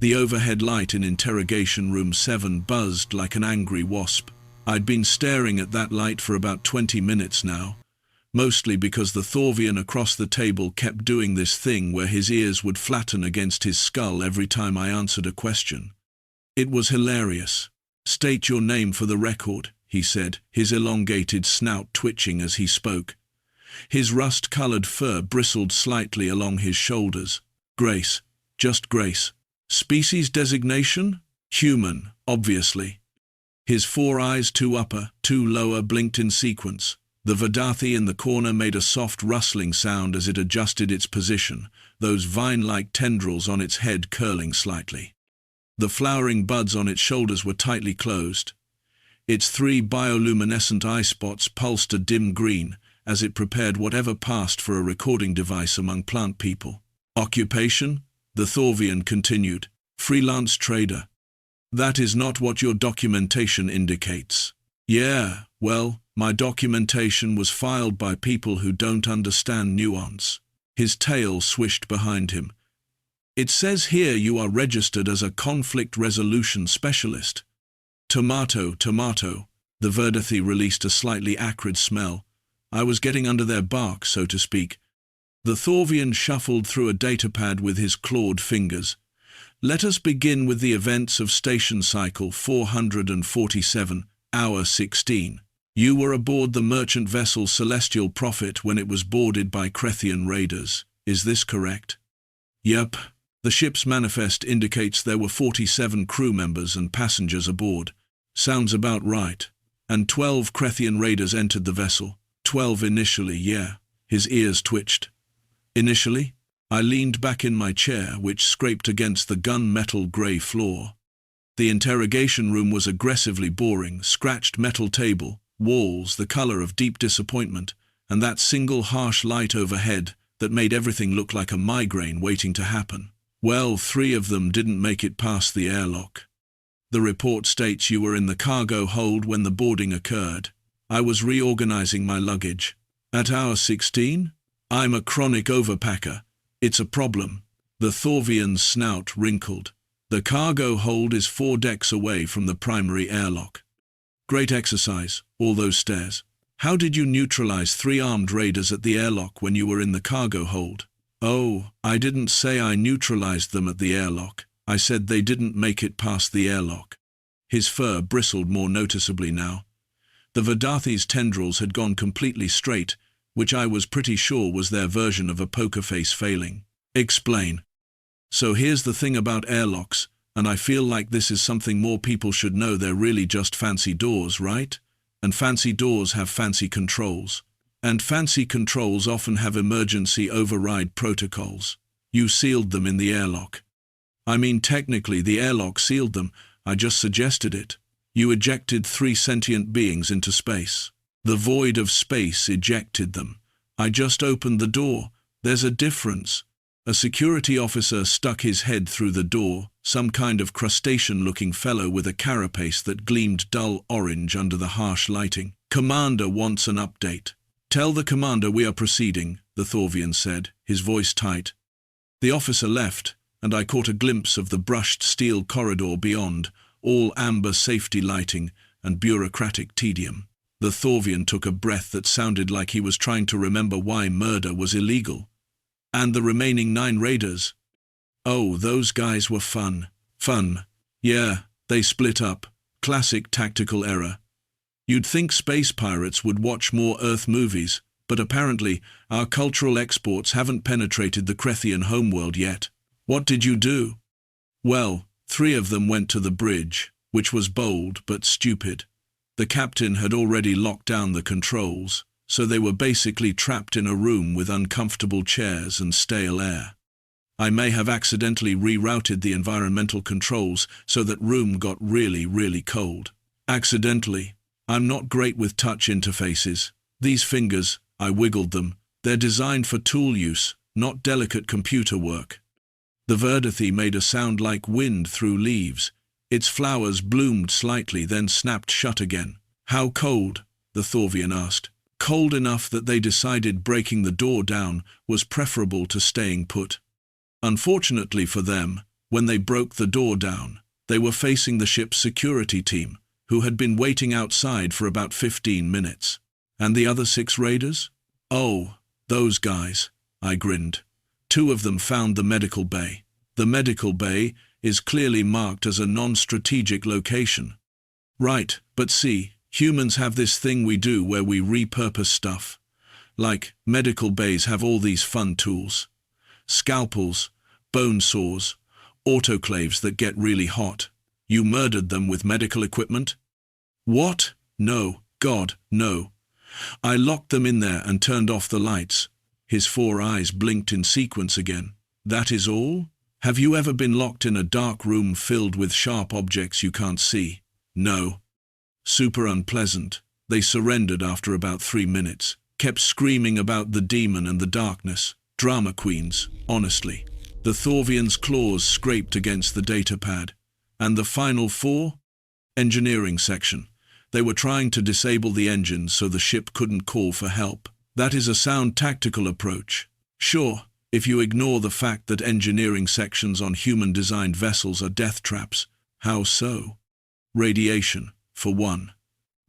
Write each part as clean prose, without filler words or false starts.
The overhead light in Interrogation Room 7 buzzed like an angry wasp. I'd been staring at that light for about 20 minutes now, mostly because the Thorvian across the table kept doing this thing where his ears would flatten against his skull every time I answered a question. It was hilarious. "State your name for the record," he said, his elongated snout twitching as he spoke. His rust-colored fur bristled slightly along his shoulders. "Grace. Just Grace. Species designation? Human, obviously." His 4 eyes, 2 upper, 2 lower, blinked in sequence. The Vedathi in the corner made a soft rustling sound as it adjusted its position, those vine-like tendrils on its head curling slightly. The flowering buds on its shoulders were tightly closed. Its 3 bioluminescent eye spots pulsed a dim green as it prepared whatever passed for a recording device among plant people. "Occupation?" the Thorvian continued. "Freelance trader." "That is not what your documentation indicates." "Yeah, well, my documentation was filed by people who don't understand nuance." His tail swished behind him. "It says here you are registered as a conflict resolution specialist." "Tomato, tomato." The Vedathi released a slightly acrid smell. I was getting under their bark, so to speak. The Thorvian shuffled through a datapad with his clawed fingers. "Let us begin with the events of station cycle 447, hour 16. You were aboard the merchant vessel Celestial Prophet when it was boarded by Krethian raiders. Is this correct?" "Yep. The ship's manifest indicates there were 47 crew members and passengers aboard." "Sounds about right. And 12 Krethian raiders entered the vessel." 12 initially, yeah." His ears twitched. "Initially?" I leaned back in my chair, which scraped against the gun-metal grey floor. The interrogation room was aggressively boring, scratched metal table, walls the color of deep disappointment, and that single harsh light overhead that made everything look like a migraine waiting to happen. "Well, 3 of them didn't make it past the airlock. The report states you were in the cargo hold when the boarding occurred. I was reorganizing my luggage." "At hour 16? I'm a chronic overpacker. It's a problem." The Thorvian's snout wrinkled. "The cargo hold is 4 decks away from the primary airlock." "Great exercise, all those stairs. How did you neutralize 3 armed raiders at the airlock when you were in the cargo hold?" "Oh, I didn't say I neutralized them at the airlock. I said they didn't make it past the airlock." His fur bristled more noticeably now. The Vedathi's tendrils had gone completely straight, which I was pretty sure was their version of a poker face failing. "Explain." "So here's the thing about airlocks, and I feel like this is something more people should know. They're really just fancy doors, right? And fancy doors have fancy controls. And fancy controls often have emergency override protocols. You sealed them in the airlock." "I mean, technically the airlock sealed them. I just suggested it. You ejected 3 sentient beings into space. The void of space ejected them. I just opened the door. There's a difference." A security officer stuck his head through the door, some kind of crustacean-looking fellow with a carapace that gleamed dull orange under the harsh lighting. "Commander wants an update." "Tell the commander we are proceeding," the Thorvian said, his voice tight. The officer left, and I caught a glimpse of the brushed steel corridor beyond, all amber safety lighting and bureaucratic tedium. The Thorvian took a breath that sounded like he was trying to remember why murder was illegal. "And the remaining 9 raiders?" "Oh, those guys were fun." "Fun? Yeah, they split up. Classic tactical error. You'd think space pirates would watch more Earth movies, but apparently our cultural exports haven't penetrated the Krethian homeworld yet." "What did you do?" "Well, 3 of them went to the bridge, which was bold but stupid. The captain had already locked down the controls, so they were basically trapped in a room with uncomfortable chairs and stale air. I may have accidentally rerouted the environmental controls so that room got really, really cold. Accidentally. I'm not great with touch interfaces. These fingers, I wiggled them. They're designed for tool use, not delicate computer work." The Vedathi made a sound like wind through leaves. Its flowers bloomed slightly, then snapped shut again. "How cold?" the Thorvian asked. "Cold enough that they decided breaking the door down was preferable to staying put. Unfortunately for them, When they broke the door down, they were facing the ship's security team, who had been waiting outside for about 15 minutes. And the other 6 raiders? Oh, those guys, I grinned. 2 of them found the medical bay. The medical bay is clearly marked as a non-strategic location. Right, but see, humans have this thing we do where we repurpose stuff. Like, medical bays have all these fun tools. Scalpels, bone saws, autoclaves that get really hot. You murdered them with medical equipment? What? No, God, no. I locked them in there and turned off the lights. His 4 eyes blinked in sequence again. That is all? Have you ever been locked in a dark room filled with sharp objects you can't see? No. Super unpleasant. They surrendered after about 3 minutes. Kept screaming about the demon and the darkness. Drama queens, honestly. The Thorvians' claws scraped against the data pad. And the final 4? Engineering section. They were trying to disable the engines so the ship couldn't call for help. That is a sound tactical approach. Sure, if you ignore the fact that engineering sections on human-designed vessels are death traps. How so? Radiation, for one.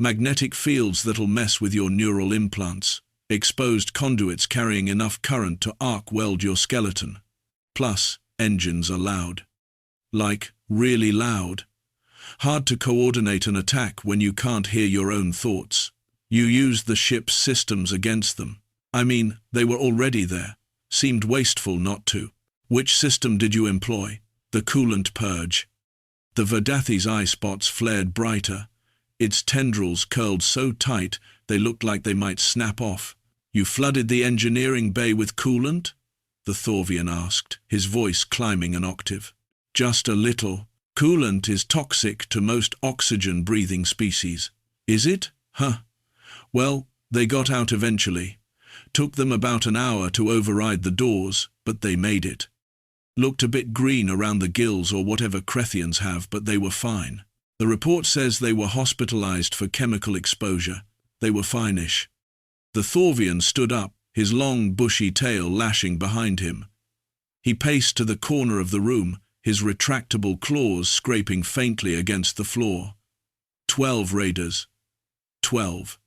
Magnetic fields that'll mess with your neural implants. Exposed conduits carrying enough current to arc weld your skeleton. Plus, engines are loud. Like, really loud. Hard to coordinate an attack when you can't hear your own thoughts. You used the ship's systems against them. I mean, they were already there. Seemed wasteful not to. Which system did you employ? The coolant purge. The Verdathi's eye spots flared brighter. Its tendrils curled so tight they looked like they might snap off. You flooded the engineering bay with coolant? The Thorvian asked, his voice climbing an octave. Just a little. Coolant is toxic to most oxygen-breathing species. Is it? Huh. Well, they got out eventually. Took them about an hour to override the doors, but they made it. Looked a bit green around the gills or whatever Crethians have, but they were fine. The report says they were hospitalized for chemical exposure. They were fine-ish. The Thorvian stood up, his long, bushy tail lashing behind him. He paced to the corner of the room, his retractable claws scraping faintly against the floor. 12 raiders. 12.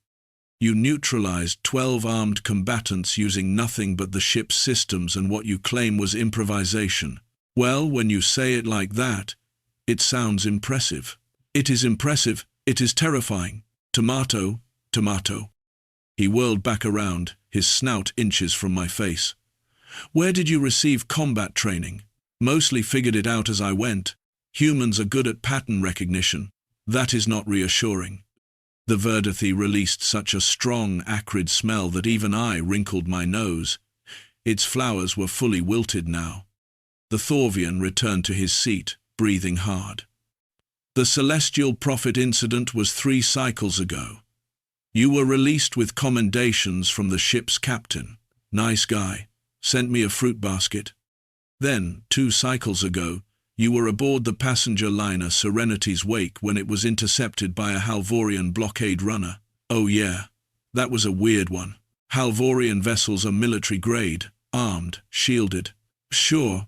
You neutralized 12 armed combatants using nothing but the ship's systems and what you claim was improvisation. Well, when you say it like that, it sounds impressive. It is impressive. It is terrifying. Tomato, tomato. He whirled back around, his snout inches from my face. Where did you receive combat training? Mostly figured it out as I went. Humans are good at pattern recognition. That is not reassuring. The Verdathi released such a strong, acrid smell that even I wrinkled my nose. Its flowers were fully wilted now. The Thorvian returned to his seat, breathing hard. The Celestial Prophet incident was 3 cycles ago. You were released with commendations from the ship's captain. Nice guy. Sent me a fruit basket. Then, 2 cycles ago, you were aboard the passenger liner Serenity's Wake when it was intercepted by a Halvoreian blockade runner. Oh yeah, that was a weird one. Halvoreian vessels are military grade, armed, shielded. Sure.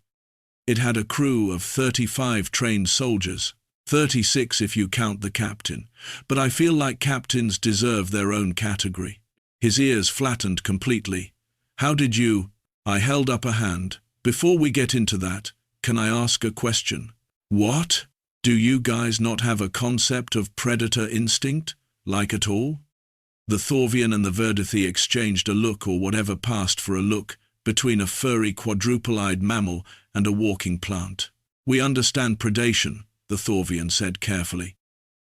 It had a crew of 35 trained soldiers. 36 if you count the captain. But I feel like captains deserve their own category. His ears flattened completely. How did you... I held up a hand. Before we get into that, can I ask a question? What? Do you guys not have a concept of predator instinct? Like at all? The Thorvian and the Verdathi exchanged a look or whatever passed for a look between a furry quadruple-eyed mammal and a walking plant. We understand predation, the Thorvian said carefully.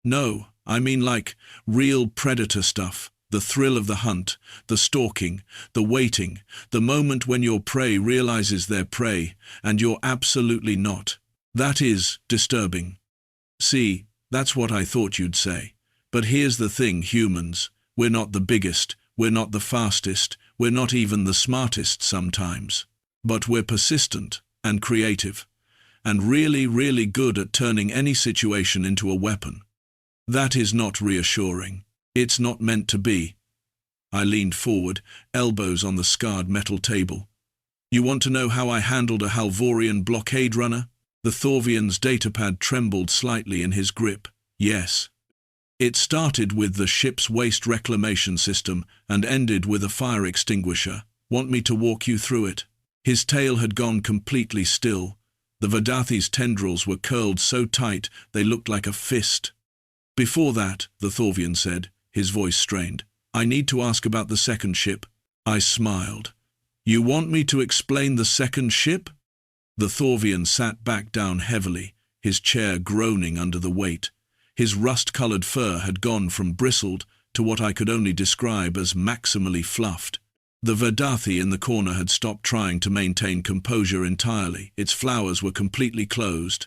No, I mean like real predator stuff. The thrill of the hunt, the stalking, the waiting, the moment when your prey realizes they're prey, and you're absolutely not. That is disturbing. See, that's what I thought you'd say. But here's the thing, humans. We're not the biggest, we're not the fastest, we're not even the smartest sometimes. But we're persistent and creative, and really, really good at turning any situation into a weapon. That is not reassuring. It's not meant to be. I leaned forward, elbows on the scarred metal table. You want to know how I handled a Halvoreian blockade runner? The Thorvian's datapad trembled slightly in his grip. Yes. It started with the ship's waste reclamation system and ended with a fire extinguisher. Want me to walk you through it? His tail had gone completely still. The Vedathi's tendrils were curled so tight they looked like a fist. Before that, the Thorvian said, his voice strained, I need to ask about the second ship. I smiled. You want me to explain the second ship? The Thorvian sat back down heavily, his chair groaning under the weight. His rust-colored fur had gone from bristled to what I could only describe as maximally fluffed. The Vedathi in the corner had stopped trying to maintain composure entirely. Its flowers were completely closed,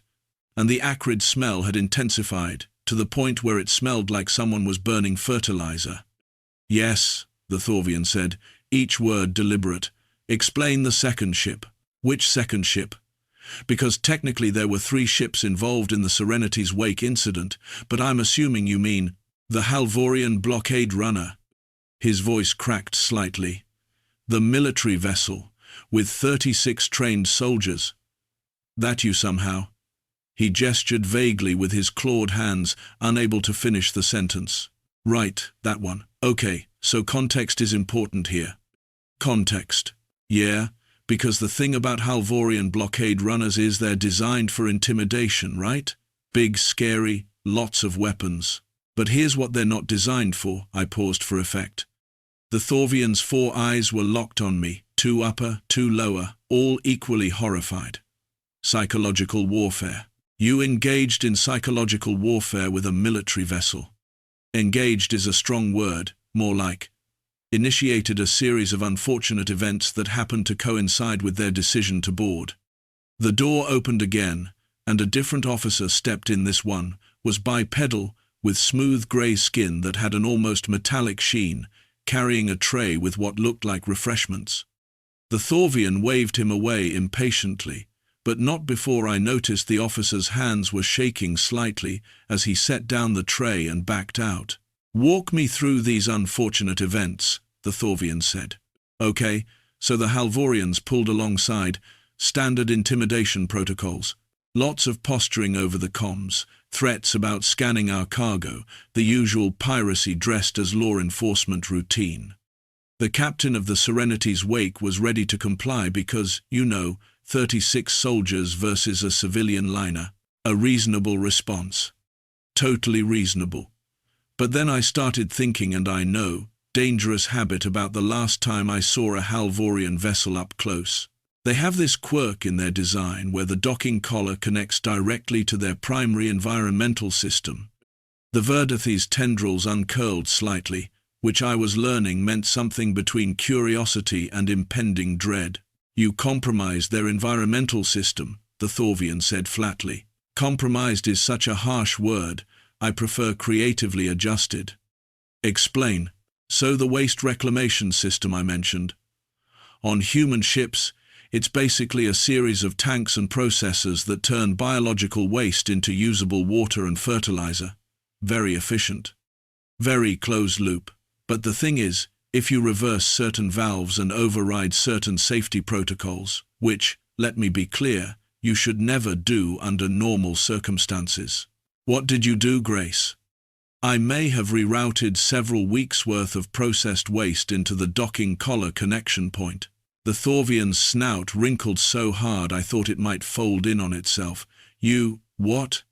and the acrid smell had intensified to the point where it smelled like someone was burning fertilizer. Yes, the Thorvian said, each word deliberate. Explain the second ship. Which second ship? Because technically there were 3 ships involved in the Serenity's wake incident, but I'm assuming you mean the Halvoreian blockade runner. His voice cracked slightly. The military vessel, with 36 trained soldiers. That you somehow? He gestured vaguely with his clawed hands, unable to finish the sentence. Right, that one. Okay, so context is important here. Context. Yeah, because the thing about Halvoreian blockade runners is they're designed for intimidation, right? Big, scary, lots of weapons. But here's what they're not designed for. I paused for effect. The Thorvian's 4 eyes were locked on me, 2 upper, 2 lower, all equally horrified. Psychological warfare. You engaged in psychological warfare with a military vessel. Engaged is a strong word, more like initiated a series of unfortunate events that happened to coincide with their decision to board. The door opened again, and a different officer stepped in. This one was bipedal, with smooth grey skin that had an almost metallic sheen, carrying a tray with what looked like refreshments. The Thorvian waved him away impatiently, but not before I noticed the officer's hands were shaking slightly as he set down the tray and backed out. Walk me through these unfortunate events, the Thorvian said. Okay, so the Halvoreians pulled alongside, standard intimidation protocols. Lots of posturing over the comms, threats about scanning our cargo, the usual piracy dressed as law enforcement routine. The captain of the Serenity's wake was ready to comply because, 36 soldiers versus a civilian liner. A reasonable response. Totally reasonable. But then I started thinking, and I know, dangerous habit about the last time I saw a Halvoreian vessel up close. They have this quirk in their design where the docking collar connects directly to their primary environmental system. The Vedathi's tendrils uncurled slightly, which I was learning meant something between curiosity and impending dread. You compromised their environmental system, the Thorvian said flatly. Compromised is such a harsh word. I prefer creatively adjusted. Explain. So the waste reclamation system I mentioned. On human ships, it's basically a series of tanks and processors that turn biological waste into usable water and fertilizer. Very efficient. Very closed loop. But the thing is, if you reverse certain valves and override certain safety protocols, which, let me be clear, you should never do under normal circumstances. What did you do, Grace? I may have rerouted several weeks' worth of processed waste into the docking collar connection point. The Thorvian's snout wrinkled so hard I thought it might fold in on itself. You, what?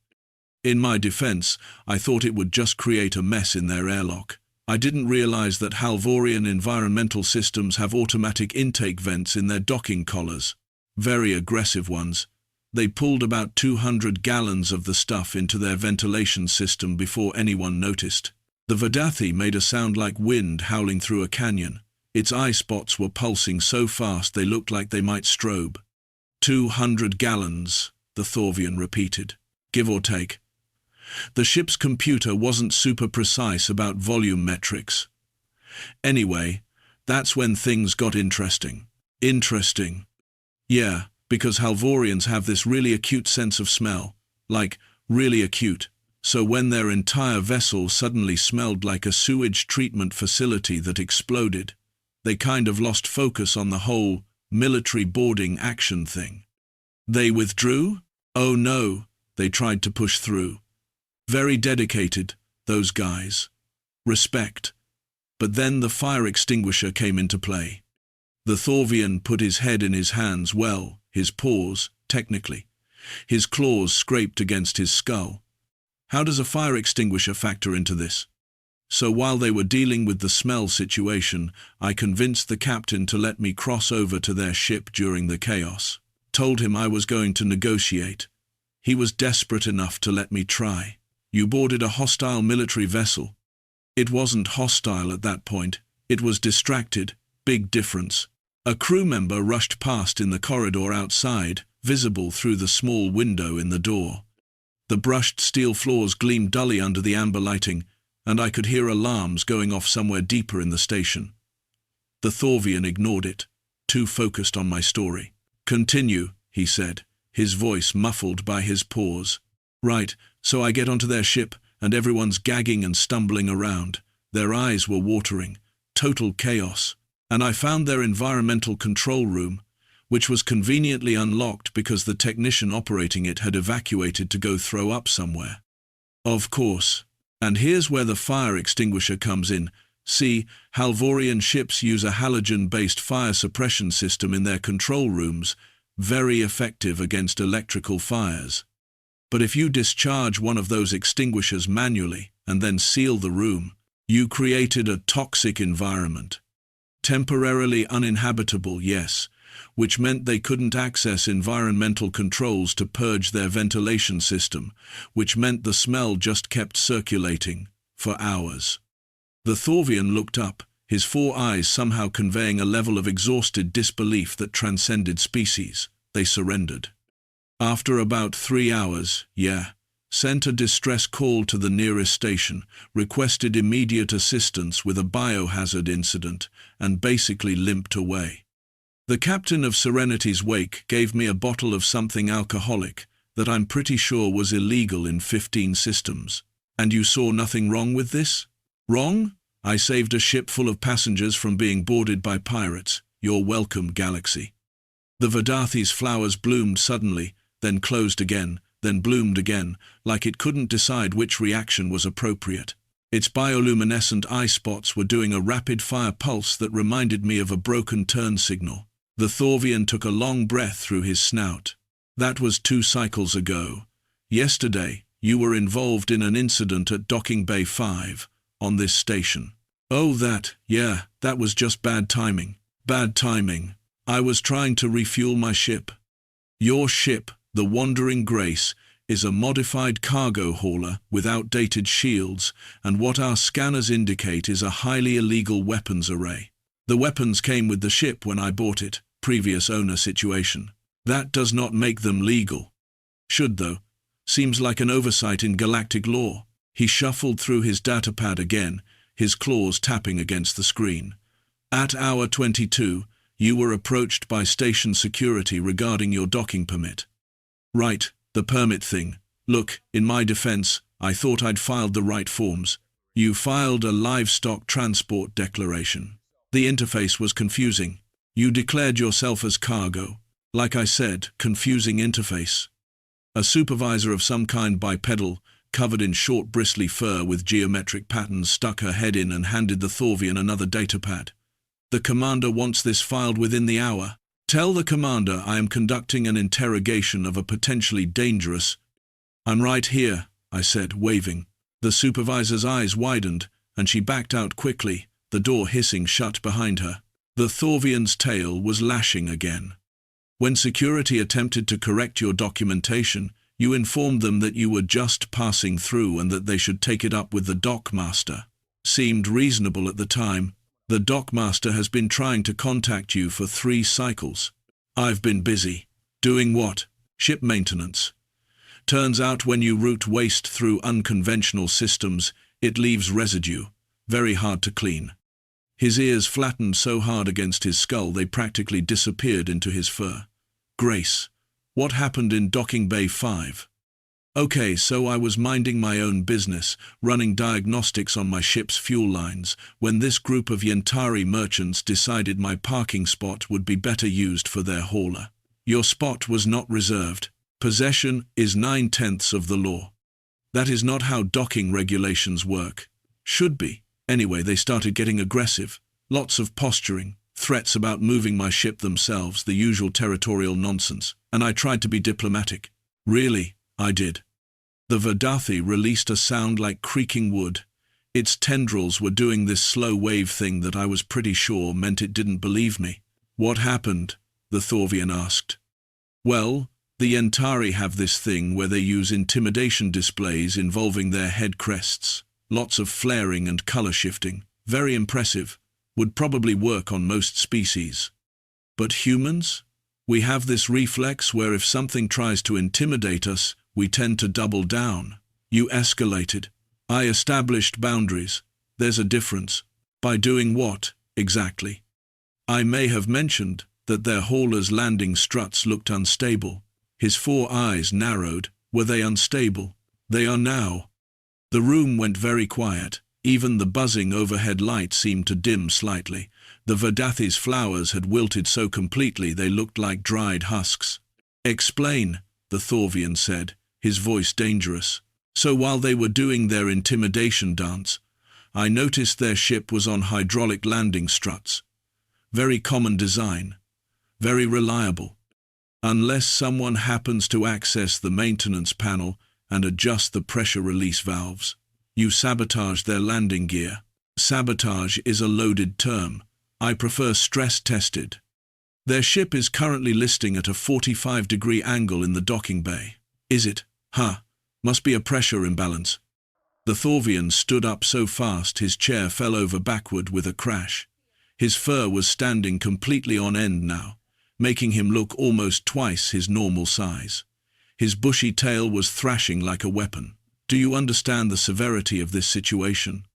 In my defense, I thought it would just create a mess in their airlock. I didn't realize that Halvoreian environmental systems have automatic intake vents in their docking collars. Very aggressive ones. They pulled about 200 gallons of the stuff into their ventilation system before anyone noticed. The Vedathi made a sound like wind howling through a canyon. Its eye spots were pulsing so fast they looked like they might strobe. 200 gallons, the Thorvian repeated. Give or take. The ship's computer wasn't super precise about volume metrics. Anyway, that's when things got interesting. Interesting. Yeah, because Halvoreians have this really acute sense of smell. Like, really acute. So when their entire vessel suddenly smelled like a sewage treatment facility that exploded, they kind of lost focus on the whole military boarding action thing. They withdrew? Oh no, they tried to push through. Very dedicated, those guys. Respect. But then the fire extinguisher came into play. The Thorvian put his head in his hands, well, his paws, technically. His claws scraped against his skull. How does a fire extinguisher factor into this? So while they were dealing with the smell situation, I convinced the captain to let me cross over to their ship during the chaos. Told him I was going to negotiate. He was desperate enough to let me try. You boarded a hostile military vessel. It wasn't hostile at that point. It was distracted. Big difference. A crew member rushed past in the corridor outside, visible through the small window in the door. The brushed steel floors gleamed dully under the amber lighting, and I could hear alarms going off somewhere deeper in the station. The Thorvian ignored it, too focused on my story. "Continue," he said, his voice muffled by his pause. "Right, so I get onto their ship, and everyone's gagging and stumbling around. Their eyes were watering. Total chaos. And I found their environmental control room, which was conveniently unlocked because the technician operating it had evacuated to go throw up somewhere. Of course. And here's where the fire extinguisher comes in. See, Halvoreian ships use a halogen-based fire suppression system in their control rooms, very effective against electrical fires. But if you discharge one of those extinguishers manually and then seal the room, you created a toxic environment. Temporarily uninhabitable, yes, which meant they couldn't access environmental controls to purge their ventilation system, which meant the smell just kept circulating for hours. The Thorvian looked up, his four eyes somehow conveying a level of exhausted disbelief that transcended species. They surrendered. After about 3 hours, sent a distress call to the nearest station, requested immediate assistance with a biohazard incident, and basically limped away. The captain of Serenity's wake gave me a bottle of something alcoholic that I'm pretty sure was illegal in 15 systems. And you saw nothing wrong with this? Wrong? I saved a ship full of passengers from being boarded by pirates. You're welcome, Galaxy. The Vedathi's flowers bloomed suddenly, then closed again, then bloomed again, like it couldn't decide which reaction was appropriate. Its bioluminescent eye spots were doing a rapid-fire pulse that reminded me of a broken turn signal. The Thorvian took a long breath through his snout. That was 2 cycles ago. Yesterday, you were involved in an incident at Docking Bay 5, on this station. Oh, that was just bad timing. Bad timing. I was trying to refuel my ship. Your ship, the Wandering Grace, is a modified cargo hauler with outdated shields, and what our scanners indicate is a highly illegal weapons array. The weapons came with the ship when I bought it, previous owner situation. That does not make them legal. Should, though. Seems like an oversight in galactic law. He shuffled through his datapad again, his claws tapping against the screen. At hour 22, you were approached by station security regarding your docking permit. Right, the permit thing. Look, in my defense, I thought I'd filed the right forms. You filed a livestock transport declaration. The interface was confusing. You declared yourself as cargo. Like I said, confusing interface. A supervisor of some kind bipedal, covered in short bristly fur with geometric patterns, stuck her head in and handed the Thorvian another datapad. The commander wants this filed within the hour. Tell the commander I am conducting an interrogation of a potentially dangerous... I'm right here, I said, waving. The supervisor's eyes widened, and she backed out quickly, the door hissing shut behind her. The Thorvian's tail was lashing again. When security attempted to correct your documentation, you informed them that you were just passing through and that they should take it up with the dockmaster. Seemed reasonable at the time. The dockmaster has been trying to contact you for 3 cycles. I've been busy. Doing what? Ship maintenance. Turns out when you route waste through unconventional systems, it leaves residue. Very hard to clean. His ears flattened so hard against his skull they practically disappeared into his fur. Grace. What happened in Docking Bay 5? Okay, so I was minding my own business, running diagnostics on my ship's fuel lines, when this group of Yantari merchants decided my parking spot would be better used for their hauler. Your spot was not reserved. Possession is 9/10 of the law. That is not how docking regulations work. Should be. Anyway, they started getting aggressive. Lots of posturing, threats about moving my ship themselves, the usual territorial nonsense. And I tried to be diplomatic. Really, I did. The Vedathi released a sound like creaking wood. Its tendrils were doing this slow wave thing that I was pretty sure meant it didn't believe me. What happened? The Thorvian asked. Well, the Yentari have this thing where they use intimidation displays involving their head crests. Lots of flaring and color shifting. Very impressive. Would probably work on most species. But humans? We have this reflex where if something tries to intimidate us, we tend to double down. You escalated. I established boundaries. There's a difference. By doing what, exactly? I may have mentioned that their hauler's landing struts looked unstable. His 4 eyes narrowed. Were they unstable? They are now. The room went very quiet. Even the buzzing overhead light seemed to dim slightly. The Vedathi's flowers had wilted so completely they looked like dried husks. Explain, the Thorvian said, his voice dangerous. So while they were doing their intimidation dance, I noticed their ship was on hydraulic landing struts. Very common design. Very reliable. Unless someone happens to access the maintenance panel and adjust the pressure release valves. You sabotage their landing gear. Sabotage is a loaded term. I prefer stress-tested. Their ship is currently listing at a 45-degree angle in the docking bay. Is it? Must be a pressure imbalance. The Thorvian stood up so fast his chair fell over backward with a crash. His fur was standing completely on end now, making him look almost twice his normal size. His bushy tail was thrashing like a weapon. Do you understand the severity of this situation?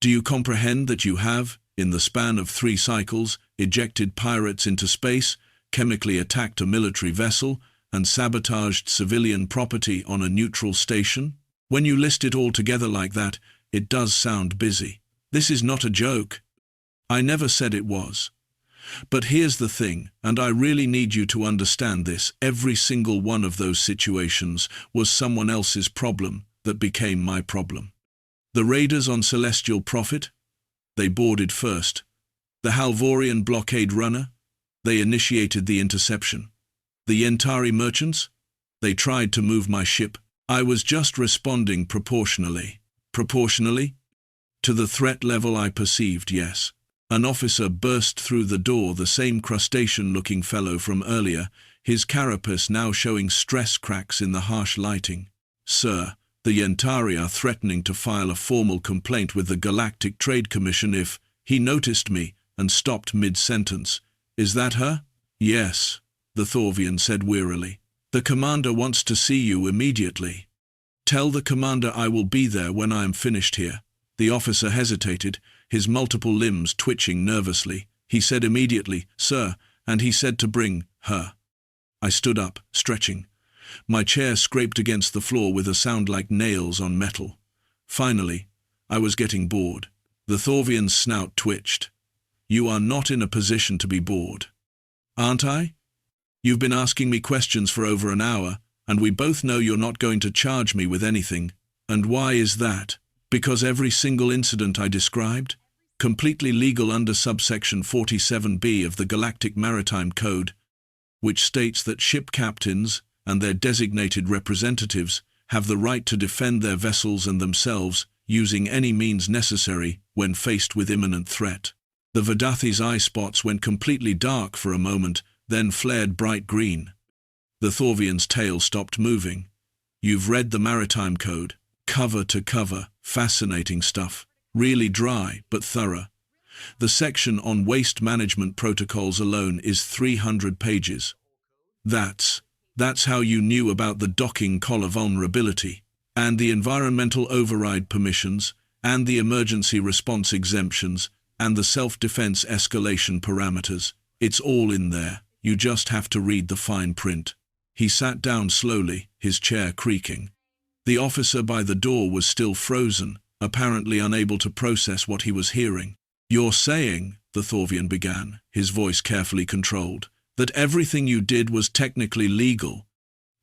Do you comprehend that you have, in the span of 3 cycles, ejected pirates into space, chemically attacked a military vessel, and sabotaged civilian property on a neutral station? When you list it all together like that, it does sound busy. This is not a joke. I never said it was. But here's the thing, and I really need you to understand this. Every single one of those situations was someone else's problem that became my problem. The raiders on Celestial Prophet? They boarded first. The Halvoreian blockade runner? They initiated the interception. The Yentari merchants? They tried to move my ship. I was just responding proportionally. Proportionally? To the threat level I perceived, yes. An officer burst through the door, the same crustacean-looking fellow from earlier, his carapace now showing stress cracks in the harsh lighting. Sir, the Yentari are threatening to file a formal complaint with the Galactic Trade Commission if he noticed me and stopped mid-sentence. Is that her? Yes, the Thorvian said wearily. The commander wants to see you immediately. Tell the commander I will be there when I am finished here. The officer hesitated, his multiple limbs twitching nervously. He said immediately, sir, and he said to bring her. I stood up, stretching. My chair scraped against the floor with a sound like nails on metal. Finally, I was getting bored. The Thorvian's snout twitched. You are not in a position to be bored. Aren't I? You've been asking me questions for over an hour, and we both know you're not going to charge me with anything. And why is that? Because every single incident I described, completely legal under subsection 47B of the Galactic Maritime Code, which states that ship captains and their designated representatives have the right to defend their vessels and themselves using any means necessary when faced with imminent threat. The Vedathi's eye spots went completely dark for a moment, then flared bright green. The Thorvian's tail stopped moving. You've read the Maritime Code, cover to cover, fascinating stuff. Really dry, but thorough. The section on waste management protocols alone is 300 pages. That's how you knew about the docking collar vulnerability, and the environmental override permissions, and the emergency response exemptions, and the self-defense escalation parameters. It's all in there. You just have to read the fine print. He sat down slowly, his chair creaking. The officer by the door was still frozen, apparently unable to process what he was hearing. You're saying, the Thorvian began, his voice carefully controlled, that everything you did was technically legal.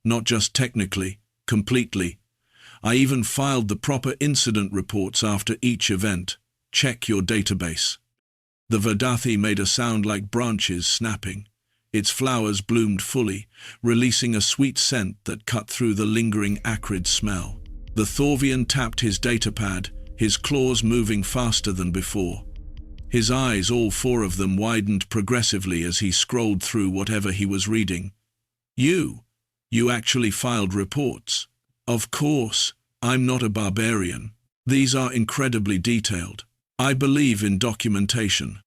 Not just technically, completely. I even filed the proper incident reports after each event. Check your database. The Verdathi made a sound like branches snapping. Its flowers bloomed fully, releasing a sweet scent that cut through the lingering acrid smell. The Thorvian tapped his datapad, his claws moving faster than before. His eyes, all four of them, widened progressively as he scrolled through whatever he was reading. You actually filed reports. Of course, I'm not a barbarian. These are incredibly detailed. I believe in documentation.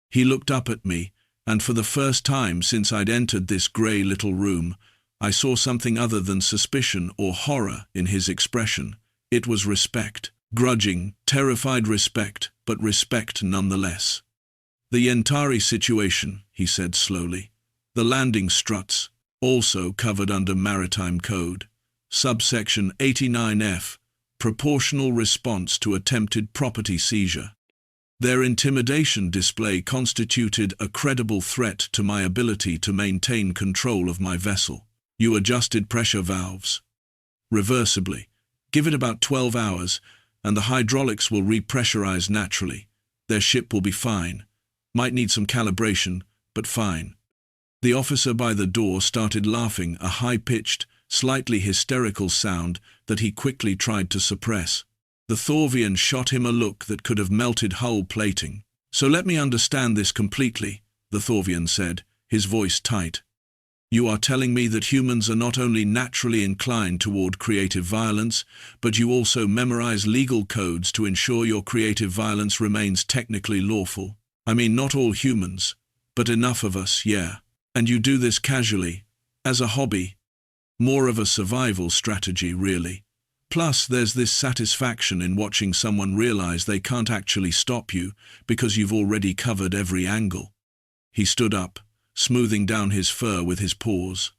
He looked up at me, and for the first time since I'd entered this grey little room, I saw something other than suspicion or horror in his expression. It was respect. Grudging, terrified respect, but respect nonetheless. The Yentari situation, he said slowly. The landing struts, also covered under maritime code. Subsection 89F, proportional response to attempted property seizure. Their intimidation display constituted a credible threat to my ability to maintain control of my vessel. You adjusted pressure valves. Reversibly. Give it about 12 hours, and the hydraulics will repressurize naturally. Their ship will be fine. Might need some calibration, but fine. The officer by the door started laughing, a high-pitched, slightly hysterical sound that he quickly tried to suppress. The Thorvian shot him a look that could have melted hull plating. So let me understand this completely, the Thorvian said, his voice tight. You are telling me that humans are not only naturally inclined toward creative violence, but you also memorize legal codes to ensure your creative violence remains technically lawful. I mean, not all humans, but enough of us, yeah. And you do this casually, as a hobby. More of a survival strategy, really. Plus, there's this satisfaction in watching someone realize they can't actually stop you because you've already covered every angle. He stood up, smoothing down his fur with his paws.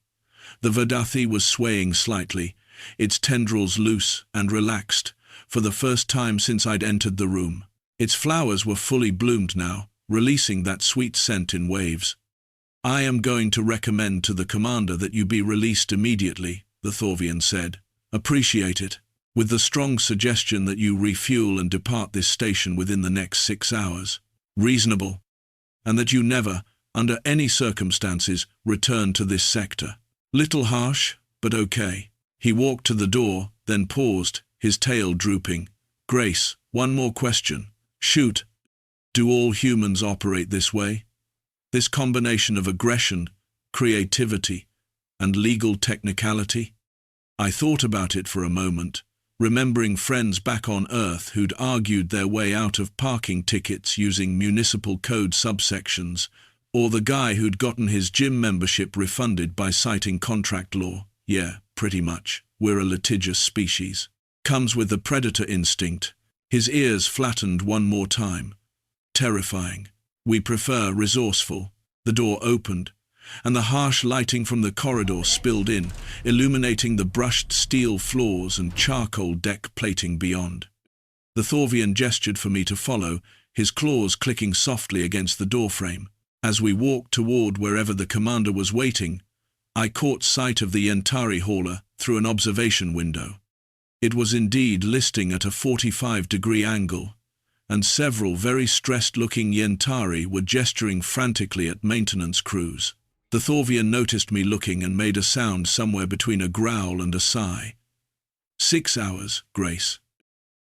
The Verdathi was swaying slightly, its tendrils loose and relaxed, for the first time since I'd entered the room. Its flowers were fully bloomed now, releasing that sweet scent in waves. I am going to recommend to the commander that you be released immediately, the Thorvian said. Appreciate it, with the strong suggestion that you refuel and depart this station within the next 6 hours. Reasonable. And that you never, under any circumstances, return to this sector. Little harsh, but okay. He walked to the door, then paused, his tail drooping. Grace, one more question. Shoot. Do all humans operate this way? This combination of aggression, creativity, and legal technicality? I thought about it for a moment, remembering friends back on Earth who'd argued their way out of parking tickets using municipal code subsections, or the guy who'd gotten his gym membership refunded by citing contract law. Yeah, pretty much. We're a litigious species. Comes with the predator instinct. His ears flattened one more time. Terrifying. We prefer resourceful. The door opened, and the harsh lighting from the corridor spilled in, illuminating the brushed steel floors and charcoal deck plating beyond. The Thorvian gestured for me to follow, his claws clicking softly against the doorframe. As we walked toward wherever the commander was waiting, I caught sight of the Yentari hauler through an observation window. It was indeed listing at a 45-degree angle, and several very stressed-looking Yentari were gesturing frantically at maintenance crews. The Thorvian noticed me looking and made a sound somewhere between a growl and a sigh. 6 hours, Grace.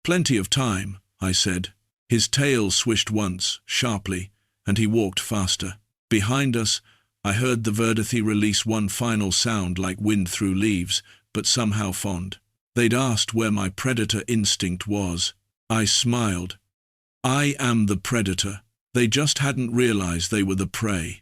Plenty of time, I said. His tail swished once, sharply, and he walked faster. Behind us, I heard the Verdathi release one final sound like wind through leaves, but somehow fond. They'd asked where my predator instinct was. I smiled. I am the predator. They just hadn't realized they were the prey.